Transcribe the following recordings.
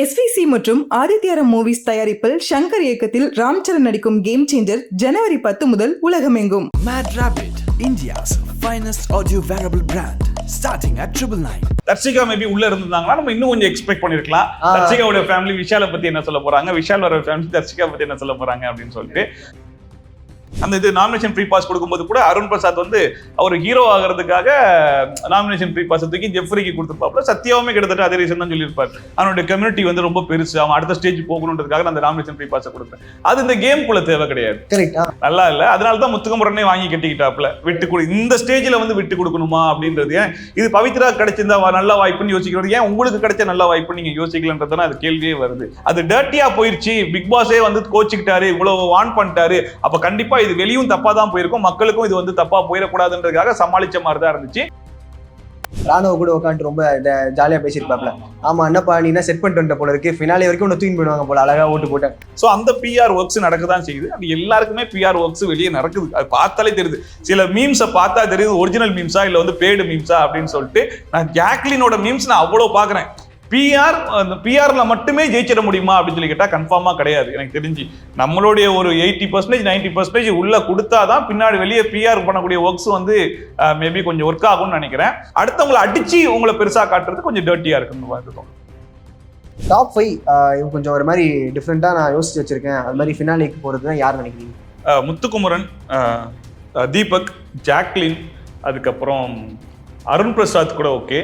SVC மற்றும் ஆதித்யாரம் movies தயாரிப்பில் ஷங்கர் இயக்கத்தில் ராம் சரண் நடிக்கும் கேம் சேஞ்சர் ஜனவரி 10 முதல் உலகமெங்கும். Mad Rabbit, India's finest audio wearable brand, starting at 999. Darshika maybe உள்ள இருந்தாங்கன்னா நம்ம இன்னும் கொஞ்சம் எக்ஸ்பெக்ட் பண்ணிருக்கலாம். தர்ஷிகாவோட ஃபேமிலி விஷாலை பத்தி என்ன சொல்ல போறாங்க, விஷால் வர ஃபேமிலி தர்ஷிகா பத்தி என்ன சொல்ல போறாங்க அப்படின்னு சொல்லிட்டு அந்த இது நாமினேஷன் ப்ரீ பாஸ் கொடுக்கும்போது கூட அருண் பிரசாத் வந்து அவர் ஹீரோ ஆகிறதுக்காக நாமினேஷன் ப்ரீ பாஸ் தூக்கி ஜெஃப்ரிக்கு கொடுத்துருப்பாப்புல. சத்யாவுமே கிட்டத்தட்ட அதே ரீசன் தான் சொல்லியிருப்பார். அவனுடைய கம்யூனிட்டி வந்து ரொம்ப பெருசு, அவன் அடுத்த ஸ்டேஜ் போகணுன்றதுக்காக அந்த நாமினேஷன் ப்ரீ பாஸை கொடுப்பேன். அது இந்த கேம் குள்ள தேவை கிடையாது, நல்லா இல்ல. அதனால தான் முத்துக்குமரனே வாங்கி கட்டிக்கிட்டாப்புல. விட்டு கொடு, இந்த ஸ்டேஜ்ல வந்து விட்டு கொடுக்கணுமா அப்படின்றது. ஏன் இது பவித்ரா கிடைச்சிருந்தா நல்ல வாய்ப்புன்னு யோசிக்கிறது, ஏன் உங்களுக்கு கிடைச்ச நல்ல வாய்ப்பு நீங்க யோசிக்கலன்றதுனா அது கேள்வியே வருது. அது டர்ட்டியா போயிருச்சு. பிக் பாஸே வந்து கோச்சிக்கிட்டாரு, இவ்வளவு வான் பண்ணிட்டாரு, அப்ப கண்டிப்பா இது வெளியும் தப்பா தான் போயிருக்கும், மக்களுக்கும் இது வந்து தப்பா போயிடக்கூடாதுன்றதுக்காக சமாளிச்ச மாதிரி தான் இருந்துச்சு. ராணுவ கூட உட்காந்து ரொம்ப ஜாலியா பேசியிருப்பாப்ல. ஆமா என்னப்பா நீ என்ன செட் பண்ணிட்டு வந்த போல இருக்கு, ஃபினாலே வரைக்கும் ஒன்று தூக்கி போயிடுவாங்க போல, அழகா ஓட்டு போட்டேன். ஸோ அந்த பிஆர் ஒர்க்ஸ் நடக்கதான் செய்யுது. அது எல்லாருக்குமே பிஆர் ஒர்க்ஸ் வெளியே நடக்குது, அது பார்த்தாலே தெரியுது. சில மீம்ஸை பார்த்தா தெரியுது ஒரிஜினல் மீம்ஸா இல்லை வந்து பெய்டு மீம்ஸா அப்படின்னு சொல்லிட்டு. நான் ஜாக்லினோட மீம்ஸ் நான் அவ்வளோ பார்க்குறேன். பிஆர்ல மட்டுமே ஜெயிச்சிட முடியுமா அப்படின்னு சொல்லி கேட்டா கன்ஃபார்மா கிடையாது. எனக்கு தெரிஞ்சு நம்மளுடைய ஒரு 80% 90% உள்ள கொடுத்தாதான் பின்னாடி வெளியே பிஆர் பண்ணக்கூடிய ஒர்க்ஸ் வந்து மேபி கொஞ்சம் ஒர்க் ஆகும்னு நினைக்கிறேன். அடுத்தவங்களை அடிச்சு உங்களை பெருசா காட்டுறது கொஞ்சம் டர்ட்டியா இருக்குன்னு பார்த்துக்கோம். டாப் 5 கொஞ்சம் ஒரு மாதிரி டிஃப்ரெண்டா நான் யோசிச்சு வச்சிருக்கேன். அது மாதிரி ஃபினாலேக்கு போறதுதான் யார் நினைக்கிறீங்க? முத்துக்குமரன், தீபக், ஜாக்லின், அதுக்கப்புறம் அருண் பிரசாத் கூட ஓகே.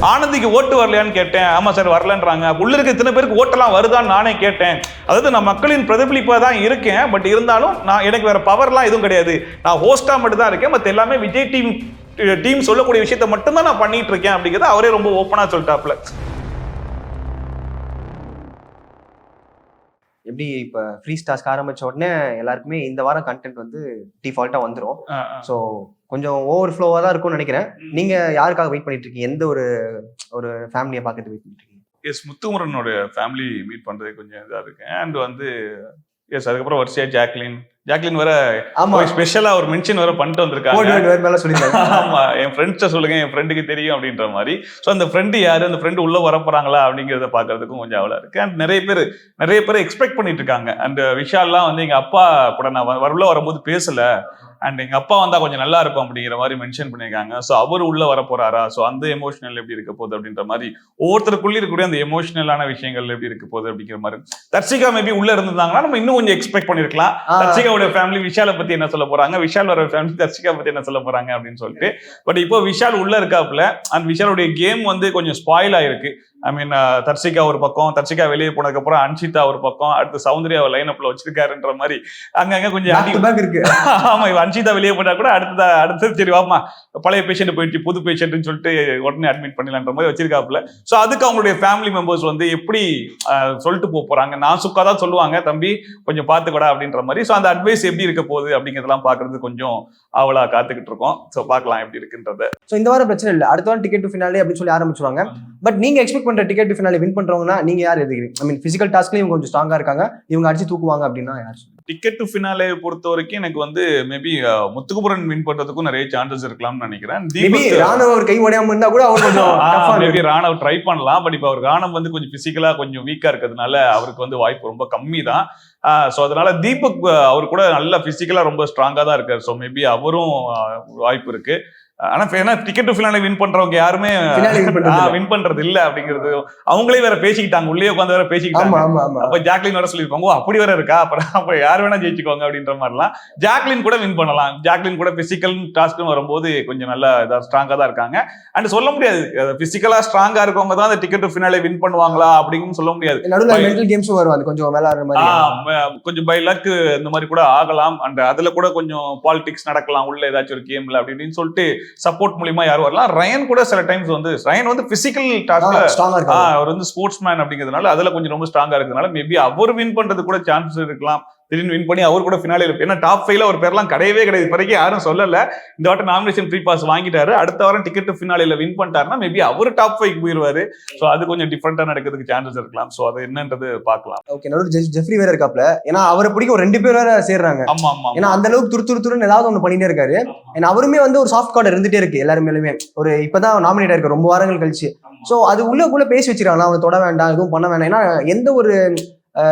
ஆனந்திக்கு ஓட்டு வரலையான்னு கேட்டேன். ஆமா சார் வரலன்றாங்க. உள்ள இருக்க இத்தனை பேருக்கு ஓட்டெல்லாம் வருதான்னு நானே கேட்டேன். அதாவது நான் மக்களின் பிரதிபலிப்பாக தான் இருக்கேன், பட் இருந்தாலும் நான் எனக்கு வேற பவர்லாம் எதுவும் கிடையாது, நான் ஹோஸ்டா மட்டும் தான் இருக்கேன், மற்ற எல்லாமே விஜய் டீம் சொல்லக்கூடிய விஷயத்த மட்டும்தான் நான் பண்ணிட்டு இருக்கேன் அப்படிங்கிறத அவரே ரொம்ப ஓப்பனா சொல்லிட்டாப்ல. எப்படி இப்போ ஃப்ரீ ஸ்டார்ஸ்க்கு ஆரம்பிச்ச உடனே எல்லாருக்குமே இந்த வாரம் கண்டென்ட் வந்து டிஃபால்ட்டா வந்துடும். ஸோ கொஞ்சம் ஓவர் ஃப்ளோவாக தான் இருக்கும்னு நினைக்கிறேன். நீங்க யாருக்காக வெயிட் பண்ணிட்டு இருக்கீங்க? எந்த ஒரு ஃபேமிலியை பார்க்கறது வெயிட் பண்ணிட்டு இருக்கீங்க? எஸ், முத்துக்குமரனோட ஃபேமிலி மீட் பண்றது கொஞ்சம் இதாக இருக்கேன். அண்ட் வந்து எஸ், அதுக்கப்புறம் வரிசையா ஜாக்லின் வேற ஸ்பெஷலா ஒரு மென்ஷன் வேற பண்ணிட்டு வந்திருக்காங்க. ஆமா, என் ஃப்ரெண்ட்ஸை சொல்லுங்க, என் ஃப்ரெண்டுக்கு தெரியும் அப்படின்ற மாதிரி. ஸோ அந்த ஃப்ரெண்டு யாரு, அந்த ஃப்ரெண்டு உள்ள வர போறாங்களா அப்படிங்கிறத பாக்குறதுக்கும் கொஞ்சம் அவளா இருக்கு. அண்ட் நிறைய பேர் எக்ஸ்பெக்ட் பண்ணிட்டு இருக்காங்க. அண்ட் விஷால்லாம் வந்து எங்க அப்பா கூட நான் உள்ள வரும்போது பேசல, அண்ட் எங்க அப்பா வந்தா கொஞ்சம் நல்லா இருக்கும் அப்படிங்கிற மாதிரி மென்ஷன் பண்ணியிருக்காங்க. ஸோ அவர் உள்ள வர போறாரா, ஸோ அந்த எமோஷனல் எப்படி இருக்க போகுது அப்படின்ற மாதிரி ஒவ்வொருத்தருக்குள்ள இருக்கக்கூடிய அந்த எமோஷனலான விஷயங்கள் எப்படி இருக்க போகுது அப்படிங்கிற மாதிரி. தர்ஷிகா மேபி உள்ள இருந்தாங்கன்னா நம்ம இன்னும் கொஞ்சம் எக்ஸ்பெக்ட் பண்ணிருக்கலாம். தர்ஷிகாவோட ஃபேமிலி விஷாலை பத்தி என்ன சொல்ல போறாங்க, விஷால் வர ஃபேமிலி தர்ஷிகா பத்தி என்ன சொல்ல போறாங்க அப்படின்னு சொல்லிட்டு. பட் இப்போ விஷால் உள்ள இருக்காப்புல. அண்ட் விஷாலுடைய கேம் வந்து கொஞ்சம் ஸ்பாயில் ஆயிருக்கு. ஐ மீன் தர்ஷிகா ஒரு பக்கம், தர்ஷிகா வெளியே போனதுக்கு அப்புறம் அன்ஷிதா ஒரு பக்கம், அடுத்து சௌந்தர்யா லைன் அப்ல வச்சிருக்காருன்ற மாதிரி அங்கங்க கொஞ்சம் இருக்கு. ஆமா, அன்ஷிதா வெளியே போட்டா கூட அடுத்தது சரி வாமா பழைய பேஷண்ட் போயிடுச்சு புது பேஷண்ட்னு சொல்லிட்டு உடனே அட்மிட் பண்ணலான்ற மாதிரி வச்சிருக்காப்புல. ஸோ அதுக்கு அவங்களுடைய ஃபேமிலி மெம்பர்ஸ் வந்து எப்படி சொல்லிட்டு போறாங்க, நான் சுக்கா தான் சொல்லுவாங்க, தம்பி கொஞ்சம் பாத்துக்கடா அப்படின்ற மாதிரி. ஸோ அந்த அட்வைஸ் எப்படி இருக்க போகுது அப்படிங்கிறதெல்லாம் பாக்குறது கொஞ்சம் அவளா காத்துக்கிட்டு இருக்கோம். ஸோ பார்க்கலாம் எப்படி இருக்குன்றத. ஸோ இந்த வாரம் பிரச்சனை இல்லை, அடுத்த வாரம் டிக்கெட் டு ஃபினாலே அப்படின்னு சொல்லி ஆரம்பிச்சுவாங்க. பட் நீங்க எக்ஸ்பெக்ட் பண்ற டிக்கெட் டு ஃபினாலே வின் பண்றவங்கன்னா நீங்க யார் எதிர்க்கிறீங்க? ஐ மீன் பிசிக்கல் டாஸ்க்லயும் இவங்க கொஞ்சம் ஸ்ட்ராங்கா இருக்காங்க, இவங்க அடிச்சு தூக்குவாங்க அப்படின்னா யார்? டிக்கெட் டு ஃபினாலே பொறுத்த வரைக்கும் எனக்கு வந்து மேபி முத்துக்குமரன் வின் பண்றதுக்கும் நிறைய சான்சஸ் இருக்கலாம்னு நினைக்கிறேன். ராணவ் அவர் கை உடையாம இருந்தா கூட அவர் கொஞ்சம் ராணவ் ட்ரை பண்ணலாம். பட் இப்போ அவர் ராணவ் வந்து கொஞ்சம் பிசிக்கலா கொஞ்சம் வீக்கா இருக்கிறதுனால அவருக்கு வந்து வாய்ப்பு ரொம்ப கம்மி தான். ஸோ அதனால தீபக் அவர் கூட நல்ல பிசிக்கலா ரொம்ப ஸ்ட்ராங்கா தான் இருக்காரு. ஸோ மேபி அவரும் வாய்ப்பு இருக்கு. ஆனா டிக்கெட் டு ஃபினாலே வின் பண்றவங்க யாருமே வின் பண்றது இல்ல அப்படிங்கிறது அவங்களே வேற பேசிக்கிட்டாங்க, உள்ளே உட்காந்து வேற பேசிக்கிட்டாங்க. அப்ப ஜாக்லின் வேற சொல்லியிருப்பாங்க, அப்படி வேற இருக்கா, அப்ப யார் வேணா ஜெயிச்சுக்கோங்க அப்படின்ற மாதிரிலாம். ஜாக்லின் கூட வின் பண்ணலாம். ஜாக்லின் கூட பிசிக்கல் டாஸ்க்கும் வரும்போது கொஞ்சம் நல்லா ஸ்ட்ராங்கா தான் இருக்காங்க. அண்ட் சொல்ல முடியாது பிசிக்கலா ஸ்ட்ராங்கா இருக்கவங்க தான் அந்த டிக்கெட் டு ஃபினாலே வின் பண்ணுவாங்களா அப்படின்னு சொல்ல முடியாது. கொஞ்சம் பை லக் இந்த மாதிரி கூட ஆகலாம். அண்ட் அதுல கூட கொஞ்சம் பாலிடிக்ஸ் நடக்கலாம் உள்ள ஏதாச்சும் ஒரு கேம்ல அப்படின்னு சொல்லிட்டு சப்போர்ட் மூலமா யாரும் வரலாம். ரயன் கூட சில டைம்ஸ் வந்து ரயன் வந்து பிசிக்கல் டாஸ்க்ல அவர் வந்து ஸ்போர்ட்ஸ் மேன் அப்படிங்கிறதுனால அதுல கொஞ்சம் ரொம்ப ஸ்ட்ராங்கா இருக்கிறதுனால மேபி அவர் வின் பண்றது கூட சான்சஸ் இருக்கலாம். திடீர்னு வின் பண்ணி அவர் கூட ஃபினாலே ஏன்னா டாப் 5ல ஒரு பேர்லாம் கிடையவே கிடையாது, இப்போதைக்கு யாரும் சொல்லல. இந்த வாட்டம் நாமினேஷன் ஃப்ரீ பாஸ் வாங்கிட்டாரு, அடுத்த வாரம் டிக்கெட் ஃபினாலேல வின் பண்ணிட்டாருன்னா மேபி அவர் டாப் 5 போயிருவாரு. ஸோ அது கொஞ்சம் டிஃப்ரெண்டா நடக்கிறதுக்கு சான்சஸ் இருக்கலாம். ஸோ அது என்னன்றது பார்க்கலாம். ஓகே, நடுவில் ஜெஃப்ரி வேற இருக்காப்ல, ஏன்னா அவரை பிடிக்க ஒரு 2 பேர் வேற சேர்றாங்க. ஆமா ஆமா, ஏன்னா அந்த அளவுக்கு துருத்துருன்னு ஏதாவது ஒன்று பண்ணிட்டே இருக்காரு. ஏன்னா அவருமே வந்து ஒரு சாஃப்ட் கார்டர் இருந்துட்டே இருக்கு எல்லாருமே. ஒரு இப்பதான் நாமினேட் ஆயிருக்கு ரொம்ப வாரங்கள் கழிச்சு. ஸோ அது உள்ளக்குள்ள பேசி வச்சிருக்காங்க, அவனை தொட வேண்டாம், எதுவும் பண்ண வேண்டாம். ஏன்னா எந்த ஒரு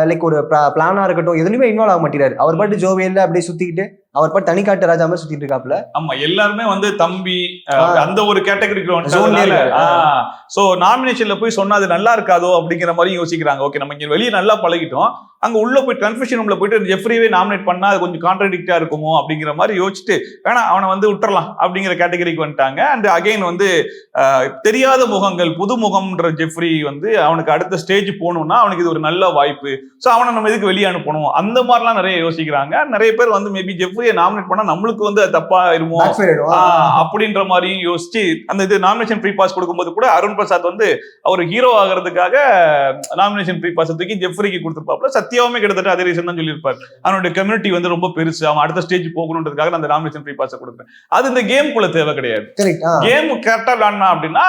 லைக் ஒரு பிளானா இருக்கட்டும் எதுலையுமே இன்வால்வ் ஆக மாட்டேறாரு. அவர் பாட்டு ஜோவியல்ல அப்படியே சுத்திக்கிட்டு அவர் பாட்டு தனிக்காட்டு ராஜா மாதிரி சுத்திட்டு இருக்காப்ல. ஆமா, எல்லாருமே வந்து தம்பி அந்த ஒரு கேட்டகரிக்கு. சோ நாமினேஷன்ல போய் சொன்னா அது நல்லா இருக்காதோ அப்படிங்கிற மாதிரி யோசிக்கிறாங்க. ஓகே, நம்ம இங்க வெளியே நல்லா பழகிட்டோம், அங்க உள்ள போய் கன்ஃபெஷன் ரூம்ல போயிட்டு ஜெஃப்ரியே நாமினேட் பண்ணா அது கொஞ்சம் கான்ட்ராடிக்டா இருக்குமோ அப்படிங்கிற மாதிரி யோசிச்சுட்டு வேணா அவனை வந்து விட்டுறலாம் அப்படிங்கிற கேட்டகரிக்கு வந்துட்டாங்க. அண்ட் அகைன் வந்து தெரியாத முகங்கள் புது முகம்ன்ற ஜெஃப்ரி வந்து அவனுக்கு அடுத்த ஸ்டேஜ் போகணும்னா அவனுக்கு இது ஒரு நல்ல வாய்ப்பு. ஸோ அவனை நம்ம எதுக்கு வெளியே அனுப்பணும் அந்த மாதிரிலாம் நிறைய யோசிக்கிறாங்க. நிறைய பேர் வந்து மேபி ஜெஃப்ரியை நாமினேட் பண்ணா நம்மளுக்கு வந்து தப்பா இருமோ அப்படின்ற மாதிரியும் யோசிச்சு அந்த இது நாமினேஷன் ஃப்ரீ பாஸ் கொடுக்கும்போது கூட அருண் பிரசாத் வந்து அவர் ஹீரோ ஆகிறதுக்காக நாமினேஷன் ஃப்ரீ பாஸ் தூக்கி ஜெஃப்ரிக்கு கொடுத்துருப்பாப்ல. சத்தியாவுமே கிட்டத்தட்ட அதே ரீசன் தான் சொல்லியிருப்பாரு, அவனுடைய கம்யூனிட்டி வந்து ரொம்ப பெருசு, அவன் அடுத்த ஸ்டேஜ் போகணுன்றதுக்காக அந்த நாமினேஷன் ஃப்ரீ பாஸ் கொடுப்பேன். அது இந்த கேம் குள்ள தேவை கிடையாது. கேம் கரெக்டா விளாட்னா அப்படின்னா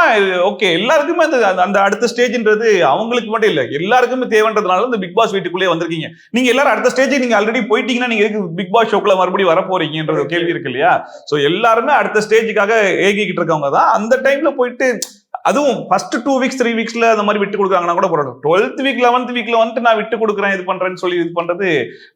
ஓகே, எல்லாருக்குமே அந்த அடுத்த ஸ்டேஜ்ன்றது அவங்களுக்கு மட்டும் இல்ல, எல்லாருக்குமே தேவைன்றதுனால இந்த பிக் பாஸ் வீட்டுக்குள்ளே வந்திருக்கீங்க. நீங்க எல்லாரும் அடுத்த ஸ்டேஜ் நீங்க ஆல்ரெடி போயிட்டீங்கன்னா நீங்க எதுக்கு பிக் பாஸ் ஷோக்குள்ள மறுபடியும் வர போறீங்கன்ற கேள்வி இருக்கு இல்லையா? சோ எல்லாருமே அடுத்த ஸ்டேஜுக்காக ஏகிக்கிட்டு இருக்கவங்க தான். அந்த டைம்ல போயிட்டு அதுவும் ஃபர்ஸ்ட் 2 வீக்ஸ் 3 வீக்ஸ்ல அந்த மாதிரி விட்டு கொடுக்குறாங்கன்னா கூட போறோம். 12th வீக் 11th வீக்ல வந்துட்டு நான் விட்டு கொடுக்குறேன் இது பண்றேன்னு சொல்லி இது பண்றது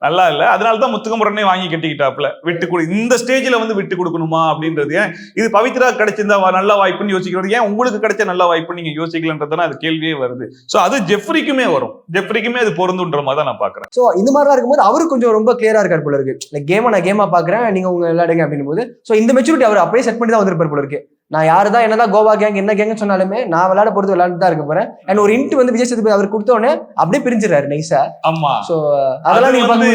நல்லா இல்ல. அதனாலதான் முத்துக்குமரனே வாங்கி கட்டிக்கிட்டாப்ல விட்டு கொடு, இந்த ஸ்டேஜ்ல வந்து விட்டு கொடுக்கணுமா அப்படின்றது. ஏன் இது பவித்ரா கிடைச்சிருந்தா நல்ல வாய்ப்புன்னு யோசிக்கிறது, ஏன் உங்களுக்கு கிடைச்ச நல்ல வாய்ப்பு நீங்க யோசிக்கலன்றதுதான் அது கேள்வியே வருது. சோ அது ஜெஃப்ரிக்குமே வரும், ஜெஃப்ரிக்குமே அது பொருந்துன்ற மாதிரி தான் நான் பாக்குறேன். சோ இந்த மாதிரிலாம் இருக்கும்போது அவரு கொஞ்சம் ரொம்ப கிளியரா இருக்காரு போல இருக்கு. லைக் கேமை நான் கேமா பாக்குறேன், நீங்க உங்க விளையாடுங்க அப்படின்னும் போது சோ இந்த மெச்சூரிட்டி அவர் அப்படியே செட் பண்ணி தான் வந்திருப்பார் போல இருக்கு. நான் யாருதான் என்னதான் கோவா கேங் என்ன கேங்னு சொன்னாலுமே நான் விளையாட போறது விளையாண்டு தான் இருக்க போறேன். அண்ட் ஒரு இன்ட் வந்து விஜய் சேதுபதி அவர் கொடுத்தோடனே அப்படியே பிரிஞ்சிடறாரு நைஸா. ஆமா, சோ அதெல்லாம் நீங்க வந்து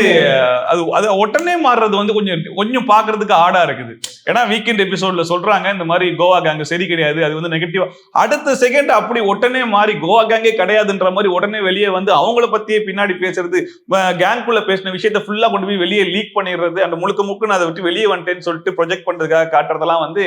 அது உடனே மாறுறது வந்து கொஞ்சம் பாக்குறதுக்கு ஆடா இருக்குது. ஏன்னா வீக்கெண்ட் எபிசோட்ல சொல்றாங்க இந்த மாதிரி கோவா கேங் சரி கிடையாது, அது வந்து நெகட்டிவா, அடுத்த செகண்ட் அப்படி உடனே மாறி கோவா கேங்கே கிடையாதுன்ற மாதிரி உடனே வெளியே வந்து அவங்கள பத்தியே பின்னாடி பேசுறது, கேங்குள்ள பேசின விஷயத்த ஃபுல்லா கொண்டு போய் வெளியே லீக் பண்ணிடுறது, அந்த முழுக்க நான் அதை விட்டு வெளியே வந்துட்டேன்னு சொல்லிட்டு ப்ரொஜெக்ட் பண்றதுக்காக காட்டுறதெல்லாம் வந்து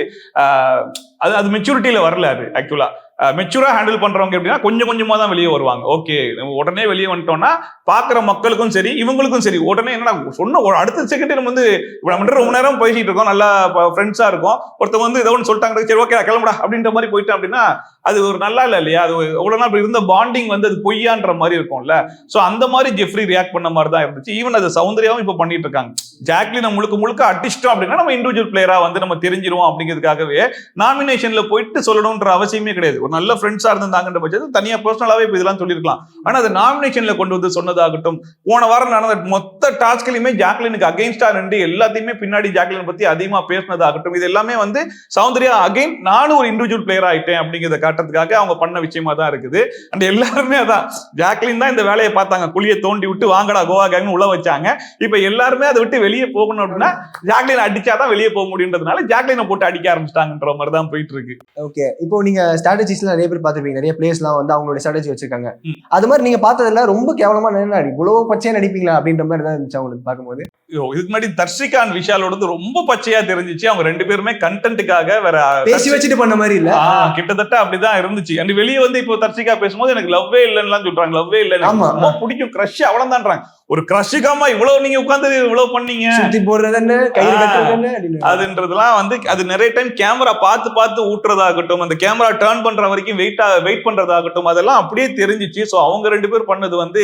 அது மெச்சூரிட்டியில வரல. அது ஆக்சுவலா மெச்சூரா ஹேண்டில் பண்றவங்க எப்படின்னா கொஞ்சம் கொஞ்சமா தான் வெளியே வருவாங்க. ஓகே, உடனே வெளியே வந்துட்டோம்னா பாக்குற மக்களுக்கும் சரி இவங்களுக்கும் சரி உடனே என்னன்னா சொன்ன அடுத்த செகண்ட் நம்ம வந்து நம்ம ரொம்ப நேரம் பேசிட்டு இருக்கோம், நல்லா ஃப்ரெண்ட்ஸா இருக்கும், ஒருத்தவங்க வந்து ஏதோ ஒன்று சொல்லிட்டாங்க, சரி ஓகே கிளம்புடா அப்படின்ற மாதிரி போயிட்டோம் அப்படின்னா அது ஒரு நல்லா இல்ல இல்லையா? அது எவ்வளவு நாள் இருந்த பாண்டிங் வந்து அது பொய்யான்ற மாதிரி இருக்கும்ல. சோ அந்த மாதிரி ஜெஃப்ரி ரியாக்ட் பண்ண மாதிரி தான் இருந்துச்சு. ஈவன் அது சௌந்தர்யாவும் இப்ப பண்ணிட்டு இருக்காங்க. ஜாக்லினை முழுக்க அடிச்சிட்டோம் அப்படின்னா நம்ம இண்டிவிஜுவல் பிளேயரா வந்து நம்ம தெரிஞ்சிருவோம் அப்படிங்கிறதுக்காகவே நாமினேஷன்ல போயிட்டு சொல்லணும்ன்ற அவசியமே கிடையாது. ஒரு நல்ல ஃப்ரெண்ட்ஸா இருந்தாங்கன்ற பட்சத்தில் தனியா பர்சனலாவே இப்ப இதெல்லாம் சொல்லியிருக்கலாம். ஆனா அது நாமினேஷன்ல கொண்டு வந்து சொன்னதாகட்டும், போன வாரம் நடந்த மொத்த டாஸ்க்லயுமே ஜாக்லினுக்கு அகைன்ஸ்டா நின்று எல்லாத்தையுமே பின்னாடி ஜாக்லின் பத்தி அதிகமா பேசினதாகட்டும், இது எல்லாமே வந்து சௌந்தர்யா அகைன் நானும் ஒரு இண்டிவிஜுவல் பிளேயர் ஆயிட்டேன் அப்படிங்கிறத காட்டுறதுக்காக அவங்க பண்ண விஷயமா தான் இருக்குது. அண்ட் எல்லாருமே அதான், ஜாக்லின் தான் இந்த வேலையை பார்த்தாங்க, குழியை தோண்டி விட்டு வாங்கடா கோவா கேங்னு உள்ள வச்சாங்க. இப்ப எல்லாருமே அதை விட்டு வெளியே போகணும் அப்படின்னா ஜாக்லின் அடிச்சாதான் வெளியே போக முடியுன்றதுனால ஜாக்லினை போட்டு அடிக்க ஆரம்பிச்சிட்டாங்கன்ற மாதிரி தான் போயிட்டு இருக்கு. ஓகே, இப்போ நீங்க ஸ்ட்ராட்டஜிஸ்ல நிறைய பேர் பார்த்துருப்பீங்க, நிறைய பிளேயர்ஸ்லாம் வந்து அவங்களோட ஸ்ட்ராட்டஜி வச்சிருக்காங்க. அது மாதிரி நீங்க பார்த்ததுல ரொம்ப கேவலமா நடி இவ்வளவு பச்சையா நடிப்பீங்களா அப்படின்ற மாதிரி தான் இருந்துச்சு அவங்களுக்கு பார்க்கும்போது. இதுக்கு முன்னாடி தர்ஷிகான் விஷாலோட ரொம்ப பச்சையா தெரிஞ்சிச்சு. அவங்க 2 பேருமே கண்டென்ட்டுக்காக வேற பேசி வச்சுட்டு பண்ண மாதிரி இல்ல, கிட்டத்தட்ட அப்படிதான் இருந்துச்சு. அண்ட் வெளியே வந்து இப்போ தர்ஷிகா பேசும்போது எனக்கு லவ்வே இல்லைன்னு சொல்றாங்க, லவ்வே இல்லை ரொம்ப பிடிக்கும் கிரஷ் அவ்வளவுதான்றாங்க. ஒரு கிரஷுக்காமா இவ்வளவு நீங்க உட்காந்து இவ்வளவு பண்ணீங்க, சுத்தி போடுறது என்ன கயிறு கட்டுறது என்ன அதுன்றதுலாம் வந்து அது நிறைய டைம் கேமரா பார்த்து ஊட்டுறதாகட்டும், அந்த கேமரா டர்ன் பண்ற வரைக்கும் வெயிட் பண்றதாகட்டும், அதெல்லாம் அப்படியே தெரிஞ்சிச்சு. சோ அவங்க 2 பேர் பண்ணது வந்து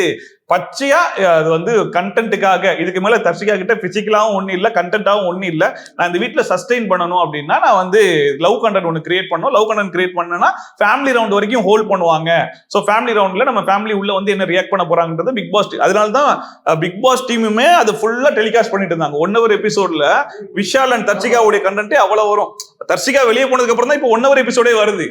பச்சையா அது வந்து கண்டென்ட்டுக்காக. இதுக்கு மேல தர்ஷிகா கிட்ட பிசிக்கலாவும் ஒண்ணு இல்ல, கண்டென்ட்டாவும் ஒண்ணு இல்ல. நான் இந்த வீட்டுல சஸ்டெயின் பண்ணணும் அப்படின்னா நான் வந்து லவ் கண்டென்ட் ஒன்று கிரியேட் பண்ணணும். லவ் கண்டென்ட் கிரியேட் பண்ணனா ஃபேமிலி ரவுண்ட் வரைக்கும் ஹோல்ட் பண்ணுவாங்க. சோ ஃபேமிலி ரவுண்ட்ல நம்ம ஃபேமிலி உள்ள வந்து என்ன ரியாக்ட் பண்ண போறாங்கன்றது பிக் பாஸ். அதனால தான் பிக் பாஸ் டீமுமே அது ஃபுல்லா டெலிகாஸ்ட் பண்ணிட்டு இருந்தாங்க. 1 hour எபிசோட்ல விஷால் அண்ட் தர்ஷிகாவுடைய கண்டென்ட் அவ்வளவு வரும். தர்ஷிகா வெளியே போனதுக்கு அப்புறம் தான் இப்போ 1 hour எபிசோடே வருது.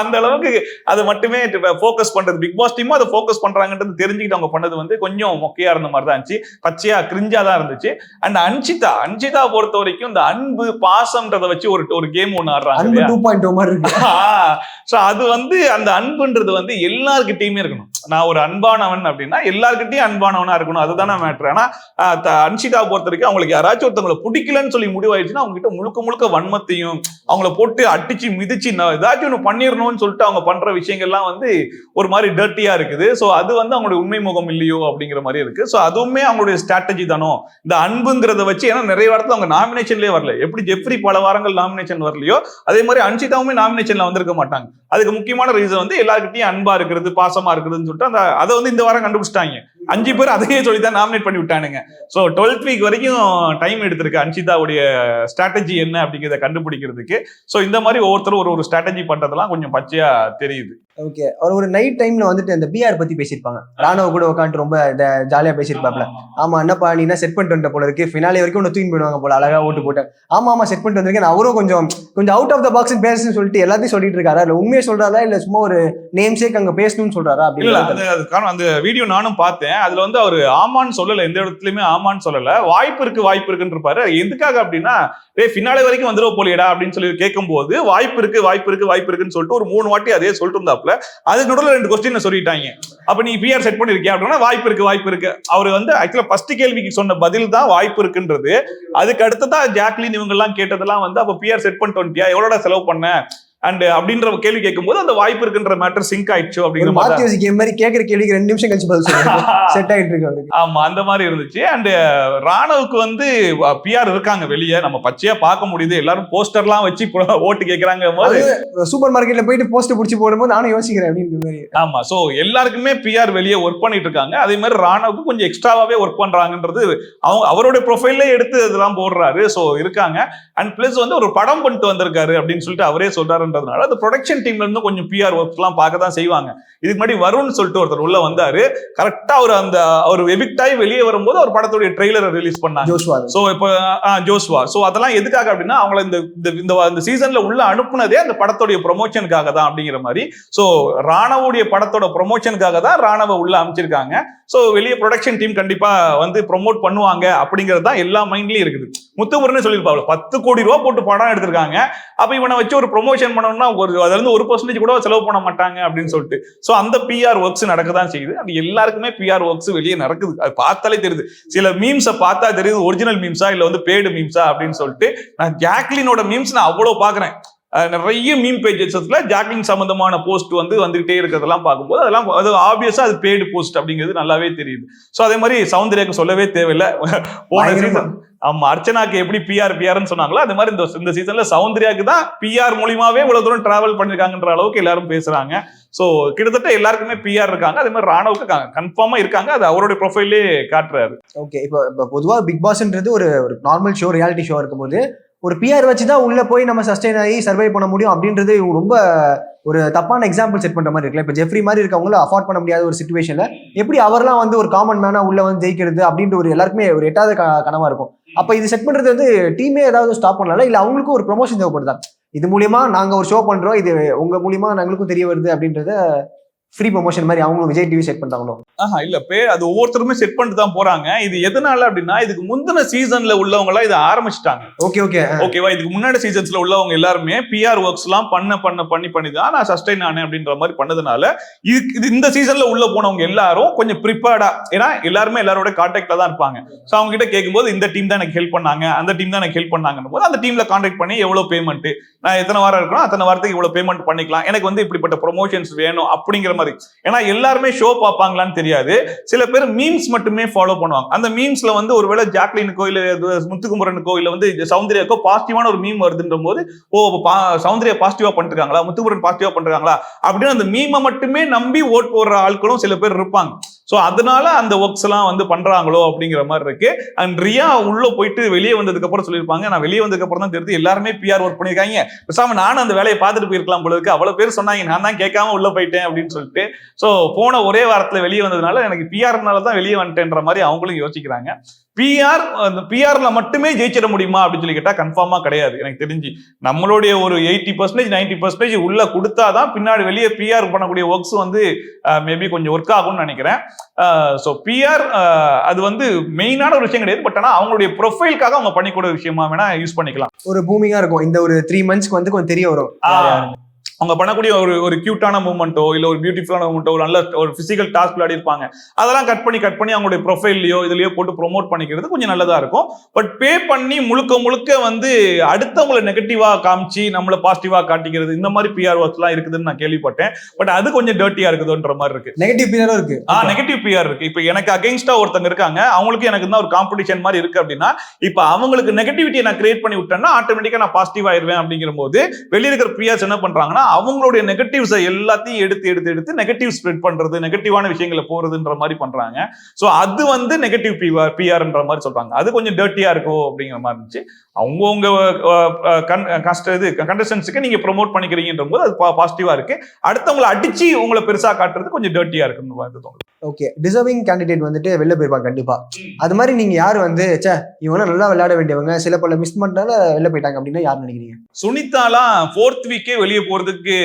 அந்த அளவுக்கு அதை மட்டுமே ஃபோக்கஸ் பண்றது பிக் பாஸ் டீமும் அதை ஃபோக்கஸ் பண்றாங்கன்றது தெரிஞ்சுக்கிட்டு அவங்க பண்ணது வந்து கொஞ்சம் மொக்கையா இருந்த மாதிரி தான் இருந்துச்சு, பச்சையா கிரிஞ்சா தான் இருந்துச்சு. அண்ட் அன்ஷிதா பொறுத்த வரைக்கும் இந்த அன்பு பாசம்ன்றத வச்சு ஒரு கேம் ஒண்ணு ஆடுறாங்க. அது வந்து அந்த அன்புன்றது வந்து எல்லாருக்கிட்டையுமே இருக்கணும். நான் ஒரு அன்பானவன் அப்படின்னா எல்லார்கிட்டயும் அன்பானவனா இருக்கணும், அதுதானே மேட்ரு. ஆனா அன்ஷிதா பொறுத்த வரைக்கும் அவங்களுக்கு யாராச்சும் ஒருத்தவங்களை பிடிக்கலன்னு சொல்லி முடிவாயிடுச்சுன்னா அவங்க கிட்ட முழுக்க முழுக்க வன்மத்தையும் அவங்கள போட்டு அடிச்சு மிதிச்சு ஏதாச்சும் ஒன்று பண்ணிடணும்னு சொல்லிட்டு அவங்க பண்ற விஷயங்கள்லாம் வந்து ஒரு மாதிரி டர்ட்டியா இருக்குது. ஸோ அது வந்து அவங்களுடைய உண்மை முகம் இல்லையோ அப்படிங்கிற மாதிரி இருக்கு. ஸோ அதுவுமே அவங்களுடைய ஸ்ட்ராட்டஜி தானோ இந்த அன்புங்கிறத வச்சு. ஏன்னா நிறைய வாரத்தில் அவங்க நாமினேஷன்லேயே வரல. எப்படி ஜெஃப்ரி பல வாரங்கள் நாமினேஷன் வரலையோ அதே மாதிரி அன்ஷிதாவுமே நாமினேஷன்ல வந்திருக்க மாட்டாங்க. அதுக்கு முக்கியமான ரீசன் வந்து எல்லாருக்கிட்டையும் அன்பா இருக்கிறது, பாசமா இருக்கிறதுன்னு சொல்லிட்டு அதை வந்து இந்த வாரம் கண்டுபிடிச்சிட்டாங்க. 5 பேர் அதையே சொல்லிதான் நாமினேட் பண்ணி விட்டானுங்க. ஸோ 12th வீக் வரைக்கும் டைம் எடுத்திருக்கு அன்ஷிதாவுடைய ஸ்ட்ராட்டஜி என்ன அப்படிங்கிறத கண்டுபிடிக்கிறதுக்கு. ஸோ இந்த மாதிரி ஒவ்வொருத்தரும் ஒரு ஸ்ட்ராட்டஜி பண்றதெல்லாம் கொஞ்சம் பச்சையா தெரியுது. ஓகே, ஒரு நைட் டைம்ல வந்துட்டு அந்த பிஆர் பத்தி பேசியிருப்பாங்க. ராணுவ கூட உட்காந்து ரொம்ப ஜாலியா பேசியிருப்பாப்ல. ஆமா என்னப்பா நீ என்ன செட் பண்ணிட்டு வந்த போல இருக்கு, ஃபினாலே வரைக்கும் ஒன்று தூக்கி போயிடுவாங்க போல, அழகா ஓட்டு போட்டேன். ஆமா செட் பண்ணிட்டு வந்திருக்கேன். அவரும் கொஞ்சம் அவுட் ஆஃப் த பாக்ஸ் பேசுன்னு சொல்லிட்டு எல்லாத்தையும் சொல்லிட்டு இருக்காரா, இல்ல உண்மையை சொல்றாரா, இல்ல சும்மா ஒரு நேம் சேக் அங்க பேசணும்னு சொல்றாரா அப்படின்னு. அந்த வீடியோ நானும் பார்த்தேன். அதுல வந்து அவர் ஆமான்னு சொல்லல, எந்த இடத்துலயுமே ஆமான்னு சொல்லல. வாய்ப்பு இருக்குன்னு இருப்பாரு. எதுக்காக அப்படின்னா ஃபினாலே வரைக்கும் வந்துருவ போலியடா அப்படின்னு சொல்லி கேட்கும் போது வாய்ப்பு இருக்குன்னு சொல்லிட்டு ஒரு 3 வாட்டி அதே சொல்லிட்டு இருந்தாப்ல. அதுக்கு நடுவில் 2 கொஸ்டின் சொல்லிட்டாங்க. அப்ப நீ பிஆர் செட் பண்ணிருக்கியா அப்படின்னா வாய்ப்பு இருக்கு. அவர் வந்து ஆக்சுவலா ஃபர்ஸ்ட் கேள்விக்கு சொன்ன பதில் தான் வாய்ப்பு இருக்குன்றது. அதுக்கு அடுத்ததான் ஜாக்லின் இவங்க எல்லாம் கேட்டதெல்லாம் வந்து அப்ப பிஆர் செட் பண்ணிட்டு வந்துட்டியா, எவ்வளோட செலவு பண்ண அண்ட் அப்படின்ற கேள்வி கேட்கும்போது அந்த வாய்ப்பு இருக்குன்ற மேட்டர் சிங்க் ஆயிடுச்சு அப்படிங்கிற மாதிரி கேட்கிற கேள்விக்கு 2 நிமிஷம் கழிச்சு பதில் செட் ஆயிட்டு இருக்கு. ஆமா அந்த மாதிரி இருந்துச்சு. அண்ட் ராணுவுக்கு வந்து பிஆர் இருக்காங்க வெளியே, நம்ம பச்சையா பார்க்க முடியுது. எல்லாரும் போஸ்டர்லாம் வச்சு ஓட்டு கேட்கறாங்க. சூப்பர் மார்க்கெட்ல போயிட்டு போஸ்டர் பிடிச்சி போடும்போது நானும் யோசிக்கிறேன் அப்படின்ற மாதிரி. ஆமா, சோ எல்லாருக்குமே பிஆர் வெளியே ஒர்க் பண்ணிட்டு இருக்காங்க. அதே மாதிரி ராணுவுக்கு கொஞ்சம் எக்ஸ்ட்ராவாவே ஒர்க் பண்றாங்கன்றது அவருடைய ப்ரொஃபைல்ல எடுத்து அதெல்லாம் போடுறாரு. சோ இருக்காங்க. அண்ட் பிளஸ் வந்து ஒரு படம் பண்ணிட்டு வந்திருக்காரு அப்படின்னு சொல்லிட்டு அவரே சொல்றாரு. அந்த ப்ரொடக்ஷன் டீம்ல இருந்து கொஞ்சம் பிஆர் ஒர்க்ஸ் எல்லாம் பார்க்க தான் செய்வாங்க. இதுக்கு முன்னாடி வருண் சொல்லிட்டு ஒருத்தர் உள்ள வந்தாரு. கரெக்டா அவர் எவிக்ட் ஆகி வெளியே வரும்போது ஒரு படத்துடைய ட்ரெய்லரை ரிலீஸ் பண்ணாங்க. சோ இப்போ ஜோஸ்வா. சோ அதெல்லாம் எதுக்காக அப்படின்னா அவங்கள இந்த சீசன்ல உள்ள அனுப்புனதே அந்த படத்துடைய ப்ரொமோஷனுக்காக தான் அப்படிங்கிற மாதிரி. சோ ராணுவுடைய படத்தோட ப்ரொமோஷனுக்காக தான் ராணுவ உள்ள அமைச்சிருக்காங்க. சோ வெளியே ப்ரொடக்ஷன் டீம் கண்டிப்பா வந்து ப்ரொமோட் பண்ணுவாங்க அப்படிங்கிறது தான் எல்லா மைண்ட்லயும் இருக்குது. முத்துமுருன்னு சொல்லியிருப்பாங்க 10 கோடி ரூபாய் போட்டு படம் எடுத்திருக்காங்க. அப்ப இவனை வச்சு ஒரு ப்ரொமோஷன் பண்ணணும்னா அதுல இருந்து 1% கூட செலவு பண்ண மாட்டாங்க அப்படின்னு சொல்லிட்டு. சோ அந்த பிஆர் ஒர்க்ஸ் நடக்கதான் செய்யுது. அது எல்லாருக்குமே பிஆர் ஒர்க்ஸ் வெளியே நடக்குது. அது பார்த்தாலே தெரியுது. சில மீம்ஸை பார்த்தா தெரியுது ஒரிஜினல் மீம்ஸா இல்ல வந்து பேடு மீம்ஸா அப்படின்னு சொல்லிட்டு. நான் ஜாக்லினோட மீம்ஸ் நான் அவ்வளவு பாக்குறேன். நிறைய மீம் பேஜஸ்ல ஜாக்லின் சம்பந்தமான போஸ்ட் வந்துகிட்டே இருக்கிறதெல்லாம் பார்க்கும்போது அதெல்லாம் அது ஆப்வியஸா அது பேடு போஸ்ட் அப்படிங்கிறது நல்லாவே தெரியுது. சோ அதே மாதிரி சௌந்தர்யாக்கு சொல்லவே தேவையில்லை. போன சீசன் ஆமா அர்ச்சனாக்கு எப்படி பிஆர்னு சொன்னாங்களோ அதே மாதிரி இந்த சீசன்ல சௌந்தர்யாக்கு தான் பிஆர் மூலியமாவே இவ்வளவு தூரம் டிராவல் பண்ணிருக்காங்கன்ற அளவுக்கு எல்லாரும் பேசுறாங்க. சோ கிட்டத்தட்ட எல்லாருக்குமே பிஆர் இருக்காங்க. அதே மாதிரி ராணுவுக்கு கன்ஃபார்மா இருக்காங்க. அது அவருடைய ப்ரொஃபைல்லே காட்டுறாரு. ஓகே, இப்போ பொதுவா பிக் பாஸ்ன்றது ஒரு நார்மல் ஷோ, ரியாலிட்டி ஷோ இருக்கும்போது ஒரு பிஆர் வச்சுதான் உள்ள போய் நம்ம சஸ்டெயின் ஆகி சர்வை பண்ண முடியும் அப்படின்றது ரொம்ப ஒரு தப்பான எக்ஸாம்பிள் செட் பண்ற மாதிரி இருக்குல்ல. இப்போ ஜெஃப்ரி மாதிரி இருக்கவங்கள அஃபோர்ட் பண்ண முடியாத ஒரு சிச்சுவேஷன்ல எப்படி அவர்லாம் வந்து ஒரு காமன் மேனா உள்ள வந்து ஜெயிக்கிறது அப்படின்ற ஒரு எல்லாருக்குமே ஒரு எட்டாவது கனவா இருக்கும். அப்ப இது செட் பண்றது வந்து டீமே ஏதாவது ஸ்டாப் பண்ணலாம், இல்ல அவங்களுக்கும் ஒரு ப்ரொமோஷன் தேவைப்படுதா, இது மூலியமா நாங்க ஒரு ஷோ பண்றோம், இது உங்க மூலியமா எங்களுக்கும் தெரிய வருது அப்படின்றத ஃப்ரீ ப்ரொமோஷன் மாதிரி அவங்களும் விஜய் டிவி செட் பண்றாங்களோ? இல்ல அது ஒவ்வொருத்தருமே செட் பண்ணிட்டு தான் போறாங்க. இது எதனால அப்படின்னா இதுக்கு முந்தின சீசன்ல உள்ளவங்க எல்லாம் இதை ஆரம்பிச்சிட்டாங்க. ஓகேவா, இதுக்கு முன்னாடி சீசன்ஸ்ல உள்ளவங்க எல்லாருமே பிஆர் ஒர்க்ஸ் எல்லாம் பண்ணி தான் நான் சஸ்டெயின் ஆனேன் அப்படின்ற மாதிரி பண்ணதுனால இந்த சீசன்ல உள்ள போனவங்க எல்லாரும் கொஞ்சம் ப்ரிப்பேர்டா, ஏன்னா எல்லாருமே எல்லாரோட கான்டாக்ட்ல தான் இருப்பாங்க. சோ அவங்க கிட்ட கேட்கும்போது இந்த டீம் தான் எனக்கு ஹெல்ப் பண்ணாங்க, அந்த டீம் தான் எனக்கு ஹெல்ப் பண்ணாங்கன்னு போது அந்த டீம்ல கான்டாக்ட் பண்ணி எவ்வளவு பேமெண்ட், நான் எத்தனை வாரம் இருக்கணும் அத்தனை வாரத்துக்கு இவ்வளவு பேமெண்ட் பண்ணிக்கலாம், எனக்கு வந்து இப்படிப்பட்ட ப்ரொமோஷன்ஸ் வேணும் அப்படிங்கிற மாதிரி. ஏன்னா எல்லாருமே ஷோ பார்ப்பாங்களான்னு தெரியாது. சில பேர் மீம்ஸ் மட்டுமே ஃபாலோ பண்ணுவாங்க. அந்த மீம்ஸ்ல வந்து ஒருவேளை ஜாக்லினுக்கோ இல்ல முத்துக்குமரனுக்கோ இல்ல வந்து சௌந்தர்யாக்கோ பாசிட்டிவான ஒரு மீம் வருதுன்ற போது சௌந்தர்யா பாசிட்டிவா பண்ணிருக்காங்களா, முத்துக்குமரன் பாசிட்டிவா பண்றாங்களா அப்படின்னு அந்த மீமை மட்டுமே நம்பி ஓட் போடுற ஆட்களும் சில பேர் இருப்பாங்க. சோ அதனால அந்த ஒர்க்ஸ் எல்லாம் வந்து பண்றாங்களோ அப்படிங்கிற மாதிரி இருக்கு. அண்ட் ரியா உள்ள போயிட்டு வெளியே வந்ததுக்கு அப்புறம் சொல்லியிருப்பாங்க, நான் வெளியே வந்ததுக்கு அப்புறம் தான் தெரிஞ்சு எல்லாருமே பிஆர் ஒர்க் பண்ணிருக்காங்க, பேசாம நானும் அந்த வேலையை பார்த்துட்டு போயிருக்கலாம் போல இருக்கு, அவ்வளவு பேர் சொன்னாங்க, நான் தான் கேட்காம உள்ள போயிட்டேன் அப்படின்னு சொல்லிட்டு. சோ போன ஒரே வாரத்துல வெளியே வந்ததுனால எனக்கு பிஆர்னால தான் வெளியே வந்துட்டேன்ற மாதிரி அவங்களும் யோசிக்கிறாங்க. பிஆர்ல மட்டுமே ஜெயிச்சிட முடியுமா அப்படின்னு சொல்லி கேட்டா கன்ஃபார்மா கிடையாது. எனக்கு தெரிஞ்சு நம்மளுடைய ஒரு 80% 90% உள்ள கொடுத்தாதான் பின்னாடி வெளியே பிஆர் பண்ணக்கூடிய ஒர்க்ஸ் வந்து மேபி கொஞ்சம் ஒர்க் ஆகும்னு நினைக்கிறேன். ஸோ பிஆர் அது வந்து மெயினான ஒரு விஷயம் கிடையாது. பட் ஆனால் அவங்களுடைய ப்ரொஃபைலுக்காக அவங்க பண்ணிக்கூட விஷயமா வேணா யூஸ் பண்ணிக்கலாம். ஒரு பூமிங்கா இருக்கும். இந்த ஒரு 3 monthsக்கு வந்து கொஞ்சம் தெரிய வரும். அவங்க பண்ணக்கூடிய ஒரு கியூட்டான மூமெண்ட்டோ இல்ல ஒரு பியூட்டிஃபுல்லான மூமெண்ட்டோ ஒரு நல்ல ஒரு பிசிக்கல் டாஸ்க் விளையாடி இருப்பாங்க, அதெல்லாம் கட் பண்ணி அவங்களுடைய ப்ரொஃபைல்லையோ இதுலயோ போட்டு ப்ரொமோட் பண்ணிக்கிறது கொஞ்சம் நல்லதா இருக்கும். பட் பே பண்ணி முழுக்க வந்து அடுத்தவங்களை நெகட்டிவா காமிச்சு நம்மள பாசிட்டிவா காட்டிக்கிறது இந்த மாதிரி பிஆர் ஒர்க்ஸ் எல்லாம் இருக்குதுன்னு நான் கேள்விப்பட்டேன். பட் அது கொஞ்சம் டர்ட்டியா இருக்குதுன்ற மாதிரி இருக்கு. நெகட்டிவ் பிஆர் இருக்கு. நெகட்டிவ் பிஆர் இருக்கு. இப்ப எனக்கு அகைன்ஸ்டா ஒருத்தங்க இருக்காங்க, அவங்களுக்கு எனக்கு தான் ஒரு காம்படிஷன் மாதிரி இருக்கு அப்படின்னா, இப்ப அவங்களுக்கு நெகட்டிவிட்டியை நான் கிரியேட் பண்ணி விட்டேன்னா ஆட்டோமேட்டிக்கா நான் பாசிட்டிவ் ஆயிருவேன். அப்படிங்கிற போது வெளியில இருக்கிற பிஆர்ஸ் என்ன பண்றாங்கன்னா, அவங்களுடைய நெகட்டிவ்ஸ் எல்லாத்தையும் எடுத்து நெகட்டிவ் ஸ்ப்ரெட் பண்றது, நெகட்டிவான விஷயங்களை போறதுன்ற மாதிரி பண்றாங்க. சோ அது வந்து நெகட்டிவ் பிஆர்ன்ற மாதிரி சொல்றாங்க. அது கொஞ்சம் டர்ட்டியா இருக்கும் அப்படிங்கிற மாதிரி இருந்துச்சு. அவங்கவுங்க கண்டஸ்டன்ஸுக்கு நீங்க ப்ரொமோட் பண்ணிக்கிறீங்கன்ற போது அது பாசிட்டிவா இருக்கு. அடுத்தவங்களை அடிச்சு உங்களை பெருசா காட்டுறது கொஞ்சம் டர்ட்டியா இருக்குன்னு வந்து தோணுது. ஓகே, டிசர்விங் கேண்டிடேட் வந்துட்டு வெளில போயிருப்பாங்க கண்டிப்பா. அது மாதிரி நீங்க யாரு வந்து இவங்க நல்லா விளையாட வேண்டியவங்க சில பல மிஸ் பண்ணால வெளில போயிட்டாங்க அப்படின்னா யார் நினைக்கிறீங்க? சுனிதாலாம் 4th வீக்கே வெளியே போறதுக்கு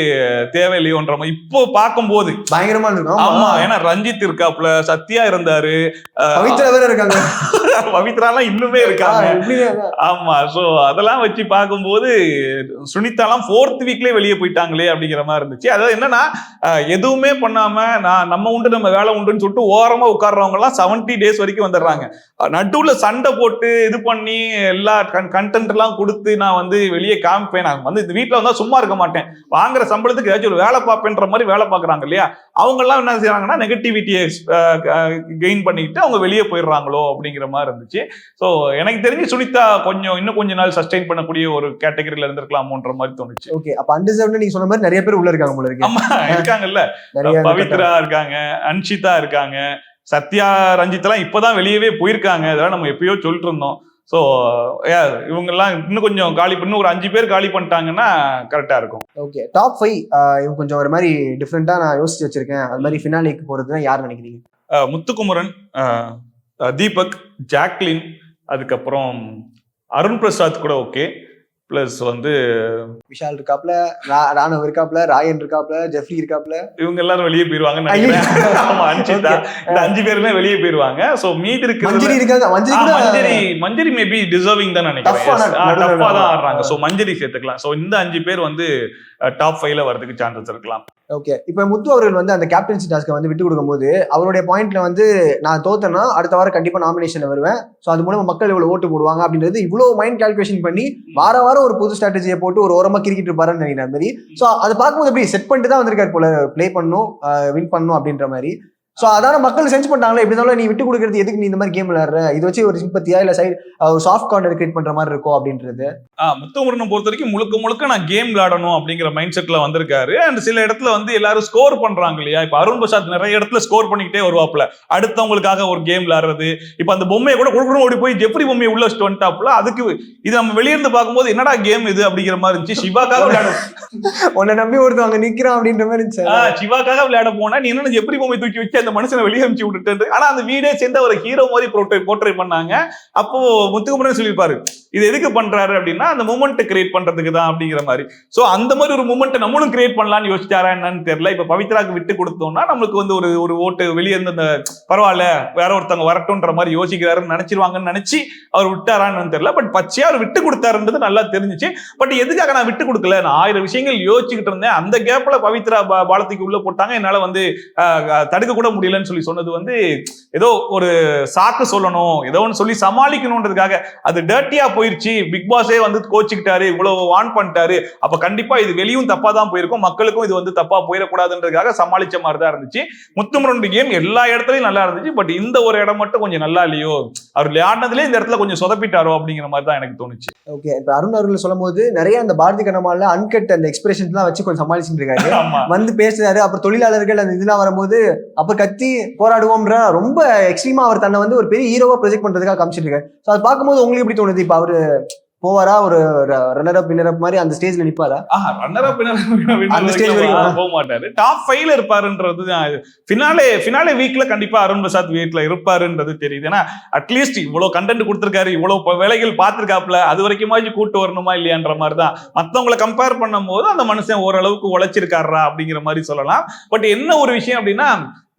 தேவையில்லையோன்ற மாதிரி இப்போ பார்க்கும்போது பயங்கரமா இருக்கும். ஆமா, ஏன்னா ரஞ்சித் இருக்காப்ல, சத்யா இருந்தாரு, பவித்ரா வேற இருக்காங்க. பவித்ராலாம் இன்னுமே இருக்காங்க. ஆமா, சோ அதெல்லாம் வச்சு பார்க்கும்போது சுனிதாலாம் 4th வீக்லயே வெளியே போயிட்டாங்களே அப்படிங்கிற மாதிரி இருந்துச்சு. அதாவது என்னன்னா, எதுவுமே பண்ணாம நம்ம உண்டு நம்ம வேலை உண்டுன்னு சொல்லிட்டு ஓரமா உட்கார்றவங்க எல்லாம் 70 days வரைக்கும் வந்துடுறாங்க. நடுவுல சண்டை போட்டு இது பண்ணி எல்லா கண்டென்ட் எல்லாம் கொடுத்து நான் வந்து வெளியே காமிப்பேன், நான் வந்து இந்த வீட்டுல வந்தா சும்மா இருக்க மாட்டேன், வாங்குற சம்பளத்துக்கு ஏதாச்சும் ஒரு வேலை பார்ப்பேன்ற மாதிரி வேலை பார்க்கறாங்க இல்லையா, அவங்க எல்லாம் என்ன செய்யறாங்கன்னா நெகட்டிவிட்டியை கெயின் பண்ணிட்டு அவங்க வெளியே போயிடுறாங்களோ அப்படிங்கிற மாதிரி இருந்துச்சு. சோ எனக்கு தெரிஞ்சு சுனிதா இன்னும் கொஞ்ச நாள் சஸ்டெயின் பண்ணக்கூடிய ஒரு கேட்டகரியில இருந்திருக்கலாமோன்ற மாதிரி தோணுச்சு. ஓகே, அப்ப அன்டிசர்வ்டு நீங்க சொன்ன மாதிரி நிறைய பேர் உள்ள இருக்காங்க போல இருக்கு. ஆமா, இருக்காங்கல்ல, பவித்ரா இருக்காங்க, அன்ஷிதா இருக்காங்க, சத்யா, ரஞ்சித் எல்லாம் இப்பதான் வெளியவே போயிருக்காங்க. அதெல்லாம் நம்ம எப்பயோ சொல்லிட்டு இருந்தோம். சோ இவங்க எல்லாம் இன்னும் கொஞ்சம் காலி பண்ணி ஒரு 5 பேர் காலி பண்ணிட்டாங்கன்னா கரெக்டா இருக்கும். ஓகே, டாப் 5 இவங்க கொஞ்சம் ஒரு மாதிரி டிஃப்ரெண்டா நான் யோசிச்சு வச்சிருக்கேன், அது மாதிரி ஃபினாலேக்கு போறதுன்னா யார் நினைக்கிறீங்க? முத்துக்குமரன், தீபக், ஜாக்லின், அதுக்கப்புறம் அருண் பிரசாத் கூட ஓகே, பிளஸ் வந்து விஷால் இருக்காப்ல, ராணவ் இருக்காப்ல, ராயன் இருக்காப்ல, ஜெஃப்ரி இருக்காப்ல, இவங்க எல்லாரும் வெளியே போயிருவாங்க. ஆமா, அன்ஷிதா, இந்த 5 பேருமே வெளியே போயிருவாங்க. சோ மீதி இருக்கு மஞ்சரி இருக்காங்க. மஞ்சரி மேபி டிசர்விங் தான் நினைக்கிறேன், டஃப்பா தான் ஆடுறாங்க. சோ மஞ்சரி சேர்த்துக்கலாம். சோ இந்த 5 பேர் வந்து டாப் 5ல வரதுக்கு சான்சஸ் இருக்கலாம். ஓகே, இப்ப முத்து அவர்கள் வந்து அந்த கேப்டன்சி டாஸ்க்கை வந்து விட்டு கொடுக்கும் போது அவருடைய பாயிண்ட்ல வந்து நான் தோத்தேன்னா அடுத்த வாரம் கண்டிப்பா நாமினேஷன்ல வருவேன், சோ அது மூலமா மக்கள் இவ்வளவு ஓட்டு போடுவாங்க அப்படின்றது இவ்வளவு மைண்ட் கால்குலேஷன் பண்ணி வாரம் ஒரு புது ஸ்ட்ராட்டஜியை போட்டு ஒரு ஓரமா கிரிக்கிட்டு இருப்பாருன்னு நினைக்கிற மாதிரி. சோ அதை பார்க்கும்போது எப்படி செட் பண்ணிட்டு தான் வந்திருக்காரு போல, பிளே பண்ணும் வின் பண்ணும் அப்படின்ற மாதிரி. சோ அதான மக்கள் சென்ஸ் பண்ணாங்களே, எப்படி இருந்தாலும் நீ விட்டு கொடுக்கறது எதுக்கு, நீ இந்த மாதிரி கேம் விளையாடுற, இது வச்சு ஒரு சிம்பத்தியா இல்ல சைடு ஒரு சாஃப்ட் கார்னர் கிரியேட் பண்ற மாதிரி இருக்கும் அப்படின்றது. முத்துக்குமரனை பொறுத்த வரைக்கும் முழுக்க நான் கேம் விளையாடணும் அப்படிங்கிற மைண்ட் செட்ல வந்திருக்காரு. அண்ட் சில இடத்துல வந்து எல்லாரும் ஸ்கோர் பண்றாங்க இல்லையா, இப்ப அருண் பிரசாத் நிறைய இடத்துல ஸ்கோர் பண்ணிக்கிட்டே வருவாப்ல, அடுத்தவங்களுக்காக ஒரு கேம் விளையாடுறது. இப்ப அந்த பொம்மையை கூட கொடுக்கணும் ஓடி போய் ஜெஃப்ரி பொம்மையை உள்ள வச்சுட்டு வந்துட்டாப்ல. அதுக்கு இது நம்ம வெளியிருந்து பார்க்கும்போது என்னடா கேம் இது அப்படிங்கிற மாதிரி இருந்துச்சு. சிவாக்காக விளையாட உன்னை நம்பி ஒருத்தவங்க நிக்கிறான் அப்படின்ற மாதிரி இருந்துச்சு. சிவாக்காக விளையாட போனா நீ என்ன ஜெஃப்ரி பொம்மை தூக்கி வச்சு அந்த மனுஷனை வெளியே அனுப்பிச்சு விட்டுட்டு, ஆனா அந்த வீடே சேர்ந்து ஒரு ஹீரோ மாதிரி போர்ட்ரே பண்ணாங்க. அப்போ முத்துக்குமரன் சொல்லியிருப்பாரு, இது எதுக்கு பண்றாரு அப்படின்னா அந்த மூமெண்ட் கிரியேட் பண்றதுக்கு தான் அப்படிங்கிற மாதிரி. சோ அந்த மாதிரி ஒரு மூமெண்ட் நம்மளும் கிரியேட் பண்ணலாம்னு யோசிச்சாரா என்னன்னு தெரியல. இப்ப பவித்ராக்கு விட்டு கொடுத்தோம்னா நம்மளுக்கு வந்து ஒரு ஓட்டு வெளியே இருந்து அந்த பரவாயில்ல வேற ஒருத்தவங்க வரட்டும்ன்ற மாதிரி யோசிக்கிறாருன்னு நினைச்சிருவாங்கன்னு நினைச்சு அவர் விட்டாரான்னு தெரியல. பட் பச்சையா அவர் விட்டு கொடுத்தாருன்றது நல்லா தெரிஞ்சிச்சு. பட் எதுக்காக நான் விட்டு கொடுக்கல, நான் 1000 விஷயங்கள் யோசிச்சுக்கிட்டு இருந்தேன். அந்த கேப்ல பவித்ரா பாலத்துக்கு உள்ள போட்டாங்க, என்னால வந்து தடுக்க கூட முடியலன்னு சொன்னது வந்து ஏதோ ஒரு சாக்கு சொல்லணும், ஏதோ ஒன்று சொல்லி சமாளிக்கணும்ன்றதுக்காக அது டர்ட்டியா போயிருச்சு. பிக் பாஸே வந்து கோச்சிக்கிட்டாரு, இவ்வளவு வான் பண்ணிட்டாரு, அப்ப கண்டிப்பா இது வெளியும் தப்பா தான் போயிருக்கும், மக்களுக்கும் இது வந்து தப்பா போயிடக்கூடாதுன்றதுக்காக சமாளிச்ச மாதிரி தான் இருந்துச்சு. முத்துமுரன் கேம் எல்லா இடத்துலயும் நல்லா இருந்துச்சு. பட் இந்த ஒரு இடம் மட்டும் கொஞ்சம் நல்லா இல்லையோ, அவர் விளையாடுனதுல இந்த இடத்துல கொஞ்சம் சொதப்பிட்டாரோ அப்படிங்கிற மாதிரி தான் எனக்கு தோணுச்சு. ஓகே, இப்ப அருண் அவர்கள் சொல்லும் போது நிறைய அந்த பாரதி கண்ணமால அன்கட் அந்த எக்ஸ்பிரஷன்ஸ் எல்லாம் வச்சு கொஞ்சம் சமாளிச்சுட்டு இருக்காரு, வந்து பேசுறாரு. அப்புறம் தொழிலாளர்கள் அந்த இதெல்லாம் வரும்போது அப்ப கத்தி போராடுவோம்ன்ற ரொம்ப எக்ஸ்ட்ரீமா அவர் தன்னை வந்து ஒரு பெரிய ஹீரோவா ப்ரொஜெக்ட் பண்றதுக்காக காமிச்சிட்டு இருக்காரு. சோ அது பார்க்கும்போது உங்களுக்கு எப்படி தோணுது? இப்ப அவரு போவாரா, ஒரு ரன்னர் அப் வின்னர் அப் மாதிரி அந்த ஸ்டேஜ்ல நிப்பாரா? ரன்னர் அப் அந்த ஸ்டேஜ் வரைக்கும் போக மாட்டாரு, டாப் 5ல இருப்பாருன்றது. ஃபினாலே வீக்ல கண்டிப்பா அருண் பிரசாத் வீட்ல இருப்பாருன்றது தெரியுது. ஏன்னா அட்லீஸ்ட் இவ்வளவு கண்டென்ட் கொடுத்திருக்காரு, இவ்வளவு வேலைகள் பார்த்திருக்காப்ல, அது வரைக்குமாச்சு கூட்டு வரணுமா இல்லையான்ற மாதிரி தான். மத்தவங்களை கம்பேர் பண்ணும் போது அந்த மனுஷன் ஓரளவுக்கு உழைச்சிருக்காரா அப்படிங்கிற மாதிரி சொல்லலாம். பட் என்ன ஒரு விஷயம் அப்படின்னா,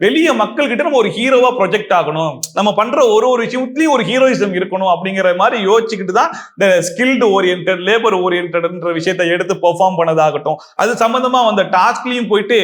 வெளிய மக்கள் கிட்ட நம்ம ஒரு ஹீரோவா ப்ரொஜெக்ட் ஆகணும், நம்ம பண்ற ஒரு விஷயத்துலயும் ஒரு ஹீரோயிசம் இருக்கணும் அப்படிங்கிற மாதிரி யோசிச்சுக்கிட்டு தான் இந்த ஸ்கில்டு ஓரியன்டட், லேபர் ஓரியன்டட்ன்ற விஷயத்தை எடுத்து பெர்ஃபார்ம் பண்ணதாகட்டும், அது சம்பந்தமா வந்த டாஸ்க்லயும் போயிட்டு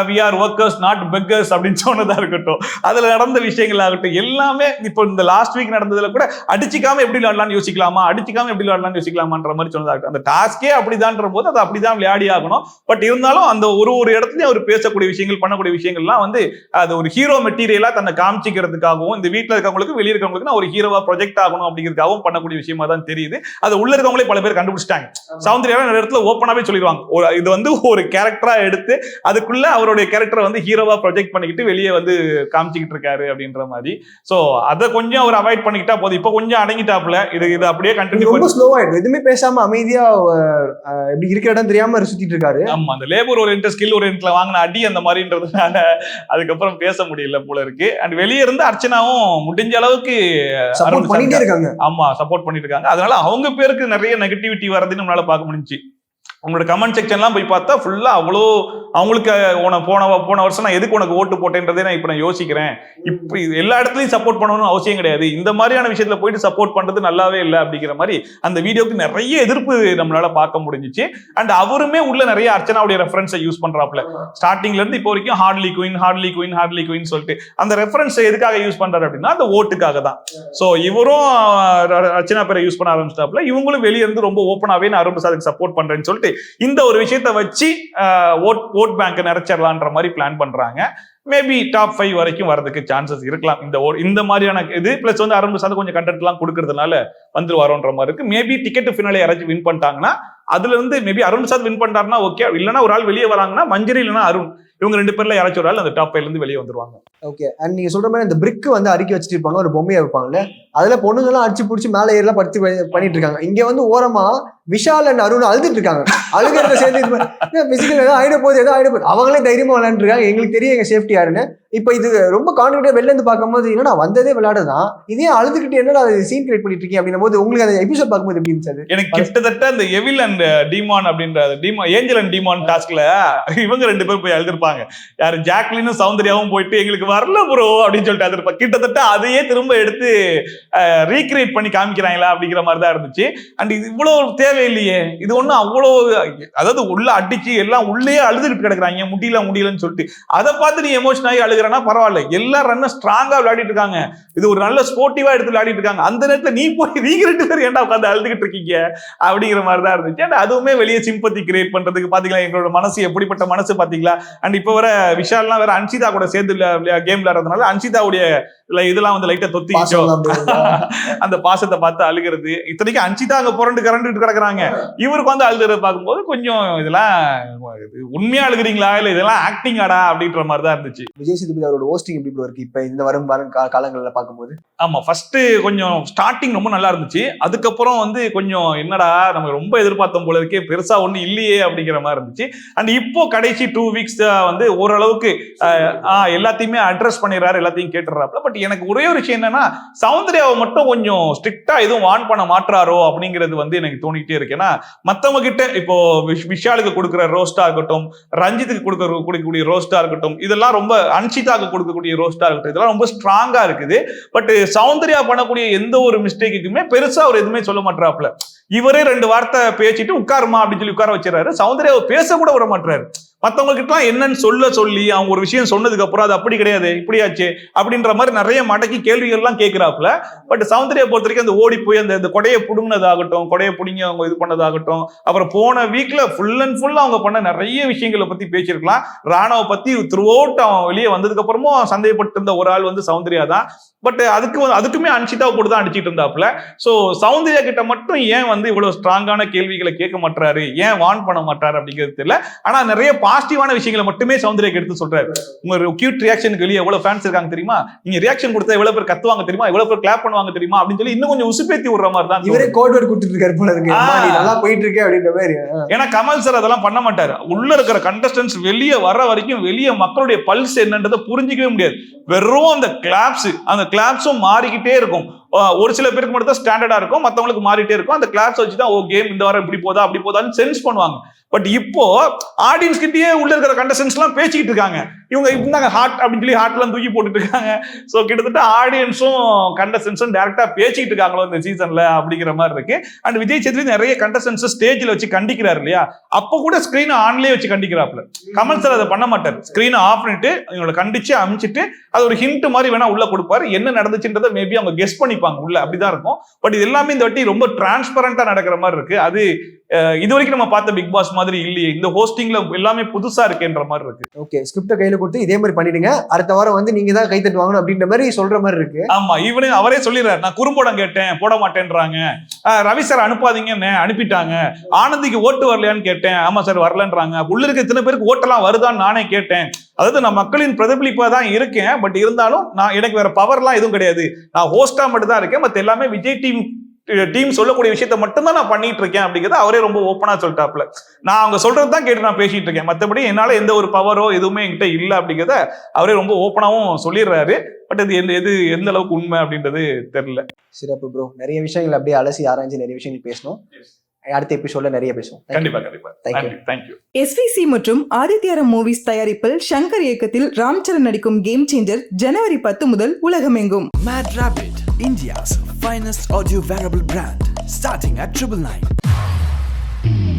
we are workers not beggars அப்படின்னு சொன்னதா இருக்கட்டும், அதுல நடந்த விஷயங்கள் ஆகட்டும், எல்லாமே இப்போ இந்த லாஸ்ட் வீக் நடந்ததுல கூட அடிச்சுக்காம எப்படி விளையாடலாம்னு யோசிக்கலாமா, அடிச்சுக்காம எப்படி விளையாடலாம்னு யோசிக்கலாமான்ற மாதிரி சொன்னதாகட்டும். அந்த டாஸ்கே அப்படிதான்ற போது அது அப்படிதான் விளையாடி ஆகணும். பட் இருந்தாலும் அந்த ஒரு இடத்துலயும் அவர் பேசக்கூடிய விஷயங்கள், பண்ணக்கூடிய விஷயங்கள்லாம் வந்து அது ஒரு ஹீரோ மெட்டீரியலா தன்னை காமிச்சிக்கிறதுக்காகவும், இந்த வீட்டுல இருக்கவங்களுக்கு வெளியே இருக்கவங்களுக்கு நான் ஒரு ஹீரோவா ப்ரொஜெக்ட் ஆகணும் அப்படிங்கிறதுக்காகவும் பண்ணக்கூடிய விஷயமா தான் தெரியுது. அது உள்ள இருக்கவங்களே பல பேர் கண்டுபிடிச்சிட்டாங்க. சௌந்தர்யா நிறைய இடத்துல ஓப்பனாவே சொல்லிடுவாங்க, இது வந்து ஒரு கேரக்டரா எடுத்து அதுக்குள்ள அவருடைய கேரக்டரை வந்து ஹீரோவா ப்ரொஜெக்ட் பண்ணிக்கிட்டு வெளியே வந்து காமிச்சிக்கிட்டு இருக்காரு அப்படின்ற மாதிரி. சோ அதை கொஞ்சம் அவர் அவாய்ட் பண்ணிக்கிட்டா போதும். இப்ப கொஞ்சம் அடங்கிட்டாப்ல, இது அப்படியே கண்டினியூ ரொம்ப ஸ்லோ ஆயிடும், எதுவுமே பேசாம அமைதியா எப்படி இருக்கிற இடம் தெரியாம சுத்திட்டு இருக்காரு. ஆமா, அந்த லேபர் ஓரியன்ட் ஸ்கில் ஓரியன்ட்ல வாங்கின அடி அந்த மாதிரின்றதுனால அதுக்கப்புறம் பேச முடியல போல இருக்கு. அண்ட் வெளியே இருந்து அர்ச்சனாவும் முடிஞ்ச அளவுக்கு பண்ணிட்டே இருக்காங்க. ஆமா, சப்போர்ட் பண்ணிட்டு இருக்காங்க. அதனால அவங்க பேருக்கு நிறைய நெகட்டிவிட்டி வரதுன்னு நம்மளால பார்க்க முடிஞ்சு. உங்களோட கமெண்ட் செக்ஷன்லாம் போய் பார்த்தா ஃபுல்லா அவ்வளோ அவங்களுக்கு போன வருஷம் நான் எதுக்கு உனக்கு ஓட்டு போட்டேன்றதே நான் இப்ப நான் யோசிக்கிறேன். இப்ப எல்லா இடத்துலயும் சப்போர்ட் பண்ணணும்னு அவசியம் கிடையாது, இந்த மாதிரியான விஷயத்துல போயிட்டு சப்போர்ட் பண்றது நல்லாவே இல்லை அப்படிங்கிற மாதிரி அந்த வீடியோக்கு நிறைய எதிர்ப்பு நம்மளால பார்க்க முடிஞ்சிச்சு. அண்ட் அவருமே உள்ள நிறைய அர்ச்சனாவுடைய ரெஃபரன்ஸை யூஸ் பண்றாப்ல. ஸ்டார்டிங்ல இருந்து இப்போ வரைக்கும் ஹார்ட்லி குயின் சொல்லிட்டு அந்த ரெஃபரன்ஸ் எதுக்காக யூஸ் பண்றாரு அப்படின்னா அந்த ஓட்டுக்காக தான். சோ இவரும் அர்ச்சனா பேரை யூஸ் பண்ண ஆரம்பிச்சிட்டாப்ல. இவங்களும் வெளியே இருந்து ரொம்ப ஓப்பனாவே நான் அருண்பிரசாத்துக்கு சப்போர்ட் பண்றேன்னு சொல்லிட்டு இந்த ஒரு விஷயத்தை வச்சு ஓட் பேங்க் நிறைச்சிடலான்ற மாதிரி பிளான் பண்றாங்க. மேபி டாப் 5 வரைக்கும் வரதுக்கு சான்சஸ் இருக்கலாம் இந்த மாதிரியான இது. பிளஸ் வந்து அருண்பிரசாத் கொஞ்சம் கண்டென்ட் எல்லாம் கொடுக்கறதுனால வந்து வரோன்ற மாதிரி இருக்கு. மேபி டிக்கெட் ஃபினாலே யாராச்சும் வின் பண்ணிட்டாங்கன்னா அதுல இருந்து மேபி அருண்பிரசாத் வின் பண்ணிட்டாருன்னா ஓகே, இல்லைன்னா ஒரு ஆள் வெளியே வராங்கன்னா மஞ்சரி இல்லைன்னா அருண், இவங்க 2 பேர்ல யாராச்சும் ஒரு ஆள் அந்த டாப் 5ல இருந்து வெளியே வந்துருவாங்க. ஓகே. அண்ட் நீங்க சொல்ற மாதிரி அந்த பிரிக் வந்து அடுக்கி வச்சுட்டு இருப்பாங்க, ஒரு பொம்மையா வைப்பாங்கல்ல, அதுல பொண்ணுங்கெல்லாம் அடிச்சு பிடிச்சி மேலே ஏறலாம் பண்ணிட்டு இருக்காங்க. இங்க வந்து ஓரமா விஷால் அண்ட் அருண் அழுதுட்டு இருக்காங்க. அழுகிறத சேர்ந்து பிசிக்கல் ஆயிட போகுது அவங்களே தைரியமா விளையாண்டு இருக்காங்க. எங்களுக்கு தெரியும் எங்க சேஃப்டி யாருன்னு. இப்ப இது ரொம்ப கான்ஃபிடென்ட்டா வெளில இருந்து பார்க்கும்போது என்னடா வந்ததே விளையாடுதான், இதே அழுதுகிட்டு என்னடா சீன் கிரியேட் பண்ணிட்டு இருக்கீங்க அப்படின்னும் போது உங்களுக்கு அந்த எபிசோட் பார்க்கும்போது எப்படி இருந்துச்சு? எனக்கு கிட்டத்தட்ட அந்த எவில் அண்ட் டிமான் அப்படின்ற ஏஞ்சல் அண்ட் டிமான் டாஸ்க்ல இவங்க 2 பேர் போய் அழுதுருப்பாங்க. யாரு ஜாக்லினும் சௌந்தர்யாவும் போயிட்டு எங்களுக்கு வரல ப்ரோ அப்படின்னு சொல்லிட்டு அழுதுருப்பாங்க. கிட்டத்தட்ட அதையே திரும்ப எடுத்து ரீக்ரியேட் பண்ணி காமிக்கிறாங்களா அப்படிங்கிற மாதிரி தான் இருந்துச்சு. அண்ட் இது இவ்வளவு தேவையில்லையே, இது ஒன்றும் அவ்வளோ, அதாவது உள்ள அடிச்சு எல்லாம் உள்ளே அழுதுகிட்டு கிடக்குறாங்க, முடியலன்னு சொல்லிட்டு அதை பார்த்து நீ எமோஷன் ஆகி அழுகிறனா பரவாயில்ல. எல்லா ரன்னும் ஸ்ட்ராங்கா விளையாடிட்டு இருக்காங்க, இது ஒரு நல்ல ஸ்போர்ட்டிவா எடுத்து விளையாடிட்டு இருக்காங்க. அந்த நேரத்தில் நீ போய் நீங்க 2 பேர் ஏன்டா உட்காந்து அழுதுகிட்டு இருக்கீங்க அப்படிங்கிற மாதிரி தான் இருந்துச்சு. அண்ட் அதுவுமே வெளியே சிம்பத்தி கிரியேட் பண்றதுக்கு பாத்தீங்களா எங்களோட மனசு எப்படிப்பட்ட மனசு பாத்தீங்களா. அண்ட் இப்போ வர விஷால்லாம் வேற அன்சிதா கூட சேர்ந்து கேம் விளையாடுறதுனால அன்சிதாவுடைய இதெல்லாம் வந்து லைட்டா தொத்திச்சோ அந்த பாசத்தை பார்த்து அழுகிறது. இத்தனைக்கு அன்சிதா அங்க கரண்டு கிடக்குறாங்க, இவருக்கு வந்து அழுதுறத பார்க்கும்போது கொஞ்சம் இதெல்லாம் உண்மையா அழுகுறீங்களா இல்ல இதெல்லாம் ஆக்டிங் ஆடா அப்படின்ற மாதிரி தான் இருந்துச்சு. விஜய் சேதுபதி அவரோட ஹோஸ்டிங் எப்படி இருக்கு இப்ப இந்த வரும் காலங்கள்ல பார்க்கும்போது? ஆமா, ஃபர்ஸ்ட் கொஞ்சம் ஸ்டார்டிங் ரொம்ப நல்லா இருந்துச்சு. அதுக்கப்புறம் வந்து கொஞ்சம் என்னடா நம்ம ரொம்ப எதிர்பார்த்தோம் போல இருக்கே, பெருசா ஒண்ணு இல்லையே அப்படிங்கிற மாதிரி இருந்துச்சு. அண்ட் இப்போ கடைசி 2 வீக்ஸ் வந்து ஓரளவுக்கு எல்லாத்தையுமே அட்ரஸ் பண்ணிடுறாரு, எல்லாத்தையும் கேட்டுறாப்புல. பட் எனக்கு ஒரே ஒரு விஷயம் என்னன்னா, சௌந்தர்யாவை மட்டும் கொஞ்சம் ஸ்ட்ரிக்டா எதுவும் வார்ன் பண்ண மாட்டாரோ அப்படிங்கிறது வந்து எனக்கு தோணிட்டே இருக்கு. ஏன்னா மத்தவங்க கிட்ட இப்போ விஷாலுக்கு கொடுக்குற ரோஸ்டா இருக்கட்டும், ரஞ்சித்துக்கு கொடுக்கக்கூடிய ரோஸ்டா இருக்கட்டும், இதெல்லாம் ரொம்ப அன்ஷிதாக்கு கொடுக்கக்கூடிய ரோஸ்டா இருக்கட்டும், இதெல்லாம் ரொம்ப ஸ்ட்ராங்கா இருக்குது. பட் சௌந்தர்யா பண்ணக்கூடிய எந்த ஒரு மிஸ்டேக்குமே பெருசா அவர் எதுவுமே சொல்ல மாட்டாப்ல. இவரே 2 வார்த்தை பேசிட்டு உட்காருமா அப்படின்னு சொல்லி உட்கார வச்சிடறாரு. சௌந்தர்யாவை பேச கூட விட மாட்டாரு. மத்தவங்க கிட்ட என்னன்னு சொல்லி அவங்க ஒரு விஷயம் சொன்னதுக்கு அப்புறம் அது அப்படி கிடையாது இப்படியாச்சு அப்படின்ற மாதிரி நிறைய மடக்கி கேள்விகள் எல்லாம் கேட்கிறாப்புல. பட் சௌந்தர்யா பொறுத்த வரைக்கும் அந்த ஓடி போய் அந்த கொடையை புடுங்கினதாகட்டும், கொடையை புடுங்கி அவங்க இது பண்ணதாகட்டும், அப்புறம் போன வீக்ல ஃபுல் அண்ட் ஃபுல் அவங்க பண்ண நிறைய விஷயங்களை பத்தி பேசியிருக்கலாம். ராணாவை பத்தி த்ரூ அவுட் அவன் வெளியே வந்ததுக்கு அப்புறமும் சந்தேகப்பட்டு இருந்த ஒரு ஆள் வந்து சௌந்தர்யா தான். பட் அதுக்குமே அன்ஷிதாவை போட்டு தான் அடிச்சிட்டு இருந்தாப்புல. சோ சௌந்தர்யா கிட்ட மட்டும் ஏன் வந்து இவ்வளவு ஸ்ட்ராங்கான கேள்விகளை கேட்க மாட்டாரு, ஏன் வார்ன் பண்ண மாட்டாரு அப்படிங்கிறது தெரியல. ஆனா நிறைய பாசிட்டிவான விஷயங்களை மட்டுமே சௌந்தர்யாக்கு எடுத்து சொல்றாரு. உங்க கியூட் ரியாக்ஷனுக்கு வெளியே எவ்வளவு ஃபேன்ஸ் இருக்காங்க தெரியுமா, நீங்க ரியாக்ஷன் கொடுத்தா எவ்வளவு பேர் கத்துவாங்க தெரியுமா, எவ்வளவு பேர் கிளாப் பண்ணுவாங்க தெரியுமா அப்படின்னு சொல்லி இன்னும் கொஞ்சம் உசுப்பேத்தி விடுற மாதிரி தான். இவரே கோட் வேர்ட் கொடுத்துட்டு இருக்காரு போல இருக்கு, நல்லா போயிட்டு இருக்கு அப்படின்ற மாதிரி. ஏன்னா கமல் சார் அதெல்லாம் பண்ண மாட்டாரு. உள்ள இருக்கிற கண்டஸ்டன்ஸ் வெளியே வர வரைக்கும் வெளியே மக்களுடைய பல்ஸ் என்னன்றதை புரிஞ்சிக்கவே முடியாது. வெறும் அந்த கிளாப்ஸும் மாறிக்கிட்டே இருக்கும். ஒரு சில பேருக்கு மட்டும் தான் ஸ்டாண்டர்டா இருக்கும், மத்தவங்களுக்கு மாறிட்டே இருக்கும். அந்த கிளாப்ஸ் வச்சுதான் ஓ கேம் இந்த வாரம் இப்படி போதா அப்படி போதான்னு சென்ஸ் பண்ணுவாங்க. பட் இப்போ ஆடியன்ஸ் கிட்டயே உள்ள இருக்கிற கண்டஸ்டன்ஸ் எல்லாம் பேசிக்கிட்டு இருக்காங்க. இவங்க இருந்தாங்க ஹார்ட் அப்படின்னு சொல்லி ஹார்ட்லாம் தூக்கி போட்டுட்டு இருக்காங்க. ஸோ கிட்டத்தட்ட ஆடியன்ஸும் கண்டஸ்டன்ஸும் டேரக்டா பேசிக்கிட்டு இருக்காங்களோ இந்த சீசன்ல அப்படிங்கிற மாதிரி இருக்கு. அண்ட் விஜய் சேதுபதி நிறைய கண்டஸ்டன்ஸ் ஸ்டேஜ்ல வச்சு கண்டிக்கிறாரு இல்லையா, அப்ப கூட ஸ்கிரீன் ஆன்லயே வச்சு கண்டிக்கிறாப்ல. கமல் சார் அதை பண்ண மாட்டார், ஸ்கிரீன் ஆஃப் பண்ணிட்டு இவங்களை கண்டிச்சு அமிச்சிட்டு அது ஒரு ஹிண்ட் மாதிரி வேணா உள்ள கொடுப்பாரு. என்ன நடந்துச்சுன்றதை மேபி அவங்க கெஸ் பண்ணிப்பாங்க உள்ள, அப்படிதான் இருக்கும். பட் இது எல்லாமே இந்த வாட்டி ரொம்ப டிரான்ஸ்பரண்டா நடக்கிற மாதிரி இருக்கு. அது இது வரைக்கும் நம்ம பார்த்த பிக் பாஸ் மாதிரி இல்லையே, இந்த ஹோஸ்டிங்ல எல்லாமே புதுசா இருக்குன்ற மாதிரி இருக்கு. ஓகே, ஸ்கிரிப்ட கையில கொடுத்து இதே மாதிரி பண்ணிடுங்க, அடுத்த வாரம் வந்து நீங்க தான் கை தட்டு வாங்கணும் அப்படின்ற மாதிரி சொல்ற மாதிரி இருக்கு. ஆமா, இவனே அவரே சொல்லிடுறாரு, நான் குறும்படம் கேட்டேன் போட மாட்டேன்றாங்க, ரவி சார் அனுப்பாதீங்கன்னு அனுப்பிட்டாங்க, ஆனந்திக்கு ஓட்டு வரலையான்னு கேட்டேன், ஆமா சார் வரலன்றாங்க, உள்ள இருக்க இத்தனை பேருக்கு ஓட்டெல்லாம் வருதான்னு நானே கேட்டேன். அதாவது நான் மக்களின் பிரதிபலிப்பா தான் இருக்கேன், பட் இருந்தாலும் நான் எனக்கு வேற பவர்லாம் எதுவும் கிடையாது, நான் ஹோஸ்டா மட்டும் தான் இருக்கேன், மத்த எல்லாமே விஜய் டீம் சொல்லக்கூடிய விஷயத்த மட்டும் தான் நான் பண்ணிட்டு இருக்கேன் அப்படிங்கிறத அவரே ரொம்ப ஓப்பனா சொல்லிட்டாப்ல. நான் அவங்க சொல்றது தான் கேட்டு நான் பேசிட்டு இருக்கேன், மற்றபடி என்னால எந்த ஒரு பவரோ எதுவுமே என்கிட்ட இல்லை அப்படிங்கிறத அவரே ரொம்ப ஓப்பனாவும் சொல்லிடுறாரு. பட் அது எந்த அளவுக்கு உண்மை அப்படின்றது தெரியல. சிறப்பு ப்ரோ, நிறைய விஷயங்கள் அப்படியே அலசி ஆராய்ச்சி நிறைய விஷயங்கள் பேசணும். அடுத்த எபிசோட்ல நிறைய பேசுவோம். கண்டிப்பா. தேங்க்யூ. SVC மற்றும் ஆதித்யாரம் மூவிஸ் தயாரிப்பில் சங்கர் இயக்கத்தில் ராம் சரண் நடிக்கும் கேம் சேஞ்சர் ஜனவரி 10 முதல் உலகமெங்கும். Mad Rabbit, India's finest audio wearable brand, starting at 999.